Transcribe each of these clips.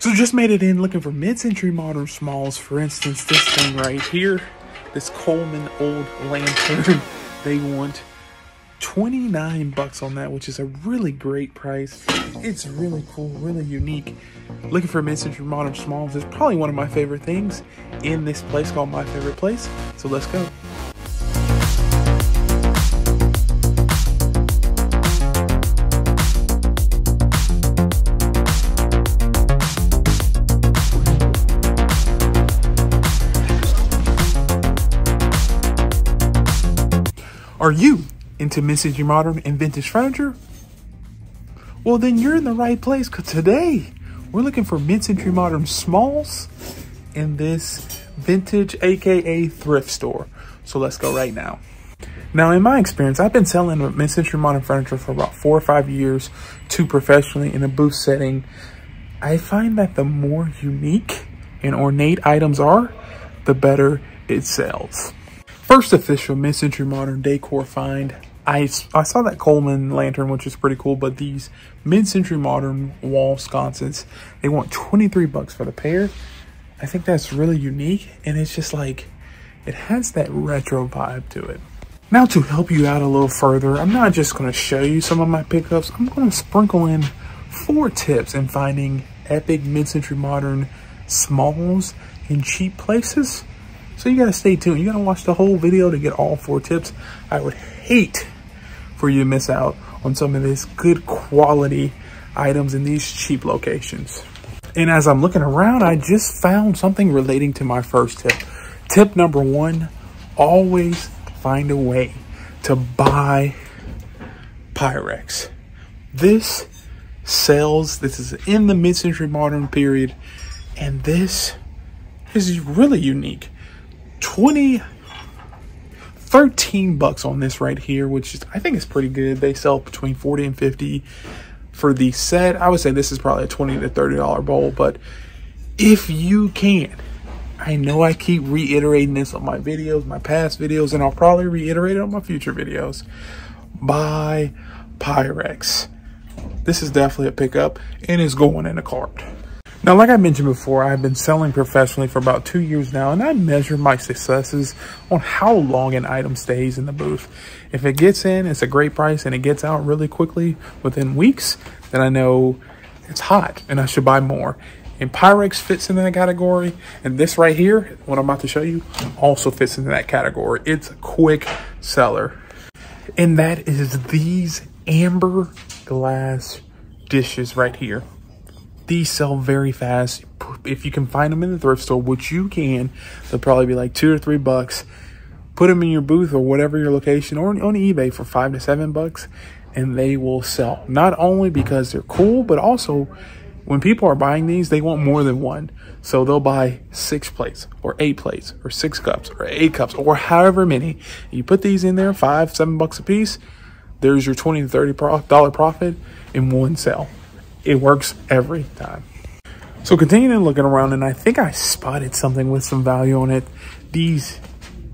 So just made it in looking for mid-century modern smalls. For instance, this thing right here, this Coleman old lantern. They want 29 bucks on that, which is a really great price. It's really cool, really unique. Looking for mid-century modern smalls is probably one of my favorite things in this place called My Favorite Place. So let's go. Are you into mid-century modern and vintage furniture? Well, then you're in the right place, because today we're looking for mid-century modern smalls in this vintage, aka thrift store. So let's go right now. Now, in my experience, I've been selling mid-century modern furniture for about 4 or 5 years to professionally in a booth setting. I find that the more unique and ornate items are, the better it sells. First official mid-century modern decor find. I saw that Coleman lantern, which is pretty cool, but these mid-century modern wall sconces, they want 23 bucks for the pair. I think that's really unique, and it's just like, it has that retro vibe to it. Now, to help you out a little further, I'm not just going to show you some of my pickups. I'm going to sprinkle in 4 tips in finding epic mid-century modern smalls in cheap places. So you gotta stay tuned. You gotta watch the whole video to get all 4 tips. I would hate for you to miss out on some of these good quality items in these cheap locations. And as I'm looking around, I just found something relating to my first tip. Tip number 1, always find a way to buy Pyrex. This sells, this is in the mid-century modern period, and this is really unique. 13 bucks on this right here, which is, I think is pretty good. They sell between 40 and 50 for the set. I would say this is probably a $20 to $30 bowl, but if you can, I know I keep reiterating this on my videos, my past videos, and I'll probably reiterate it on my future videos. Buy Pyrex. This is definitely a pickup and is going in a cart. Now, like I mentioned before, I've been selling professionally for about 2 years now, and I measure my successes on how long an item stays in the booth. If it gets in, it's a great price, and it gets out really quickly within weeks, then I know it's hot and I should buy more. And Pyrex fits into that category, and this right here, what I'm about to show you, also fits into that category. It's a quick seller. And that is these amber glass dishes right here. These sell very fast. If you can find them in the thrift store, which you can, they'll probably be like 2 or 3 bucks. Put them in your booth or whatever your location, or on eBay for 5 to 7 bucks, and they will sell. Not only because they're cool, but also when people are buying these, they want more than one. So they'll buy 6 plates or 8 plates or 6 cups or 8 cups or however many. You put these in there, 5, 7 bucks a piece. There's your $20 to $30 profit in one sale. It works every time. So continuing looking around, and I think I spotted something with some value on it. These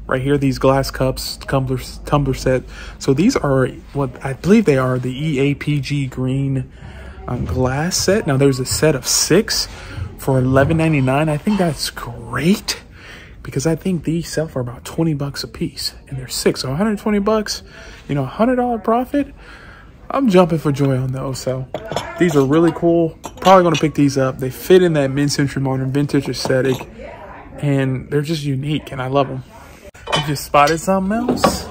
right here, these glass cups, tumbler set. So these are what I believe they are, the EAPG green glass set. Now there's a set of 6 for $11.99. I think that's great, because I think these sell for about 20 bucks a piece, and they're 6, so 120 bucks, you know, $100 profit. I'm jumping for joy on those. So these are really cool. Probably going to pick these up. They fit in that mid-century modern vintage aesthetic, and they're just unique, and I love them. I just spotted something else.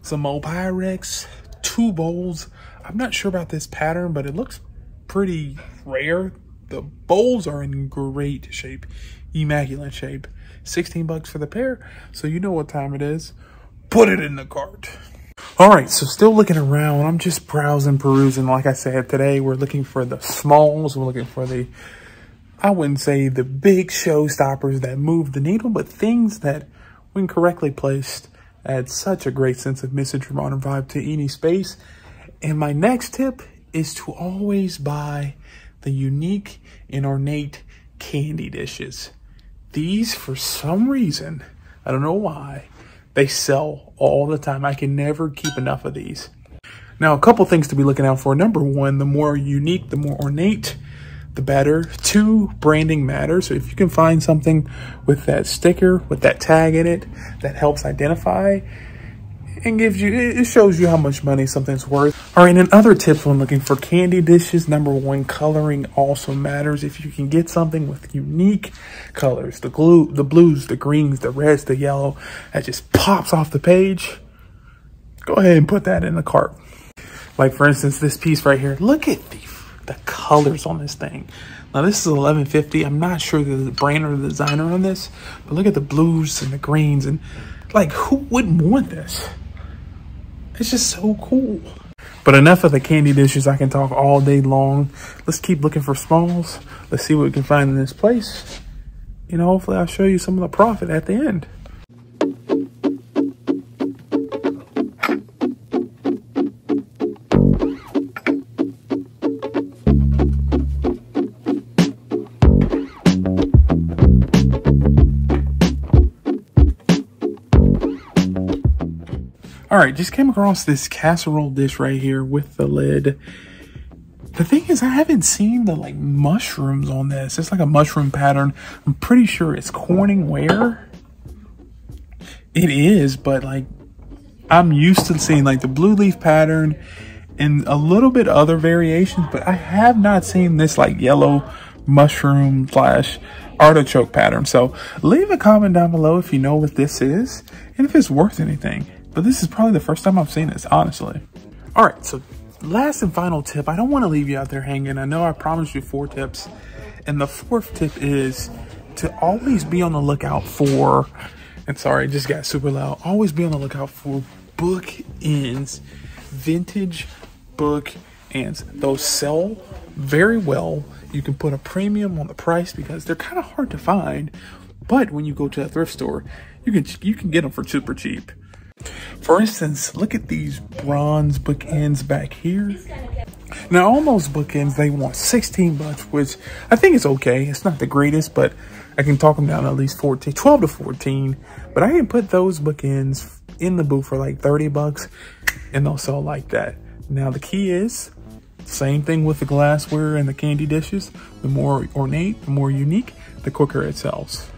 Some old Pyrex 2 bowls. I'm not sure about this pattern, but it looks pretty rare. The bowls are in great shape, immaculate shape. 16 bucks for the pair, so you know what time it is. Put it in the cart. All right, so still looking around. I'm just browsing, perusing. Like I said, today we're looking for the smalls. We're looking for the, I wouldn't say the big showstoppers that move the needle, but things that, when correctly placed, add such a great sense of mid-century modern vibe to any space. And my next tip is to always buy the unique and ornate candy dishes. These, for some reason, I don't know why, they sell all the time. I can never keep enough of these. Now, a couple things to be looking out for. Number 1, the more unique, the more ornate, the better. 2, branding matters. So if you can find something with that sticker, with that tag in it, that helps identify and gives you, it shows you how much money something's worth. All right, and then other tips when looking for candy dishes. Number 1, coloring also matters. If you can get something with unique colors, the blues, the greens, the reds, the yellow, that just pops off the page, go ahead and put that in the cart. Like for instance, this piece right here, look at the colors on this thing. Now this is $11.50. I'm not sure the brand or the designer on this, but look at the blues and the greens, and like, who wouldn't want this? It's just so cool. But enough of the candy dishes. I can talk all day long. Let's keep looking for SMALLS. Let's see what we can find in this place. You know, hopefully I'll show you some of the profit at the end. All right, just came across this casserole dish right here with the lid. The thing is, I haven't seen the like mushrooms on this. It's like a mushroom pattern. I'm pretty sure it's Corningware. It is, but like I'm used to seeing like the blue leaf pattern and a little bit other variations, but I have not seen this like yellow mushroom / artichoke pattern. So leave a comment down below if you know what this is and if it's worth anything. But this is probably the first time I've seen this, honestly. All right, so last and final tip. I don't want to leave you out there hanging. I know I promised you 4 tips. And the 4th tip is to always be on the lookout for, and sorry, it just got super loud. Always be on the lookout for bookends, vintage bookends. Those sell very well. You can put a premium on the price because they're kind of hard to find. But when you go to a thrift store, you can get them for super cheap. For instance, look at these bronze bookends back here. Now, on those bookends, they want 16 bucks, which I think is okay. It's not the greatest, but I can talk them down to at least 14, 12 to 14. But I can put those bookends in the booth for like 30 bucks, and they'll sell like that. Now, the key is, same thing with the glassware and the candy dishes. The more ornate, the more unique, the quicker it sells.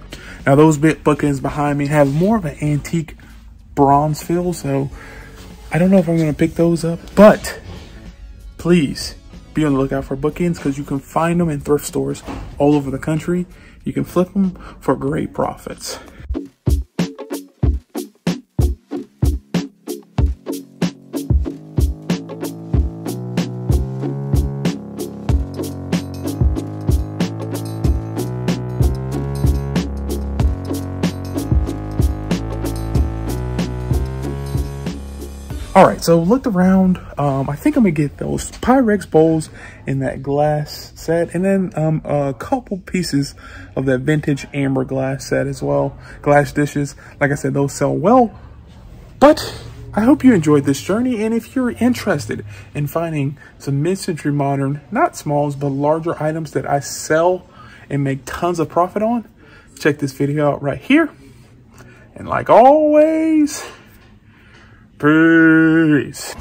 Now, those bookends behind me have more of an antique bronze feel, so I don't know if I'm going to pick those up, but please be on the lookout for bookends because you can find them in thrift stores all over the country. You can flip them for great profits. All right, so looked around. I think I'm gonna get those Pyrex bowls in that glass set, and then a couple pieces of that vintage amber glass set as well. Glass dishes, like I said, those sell well. But I hope you enjoyed this journey, and if you're interested in finding some mid-century modern, not SMALLS, but larger items that I sell and make tons of profit on, check this video out right here. And like always, peace.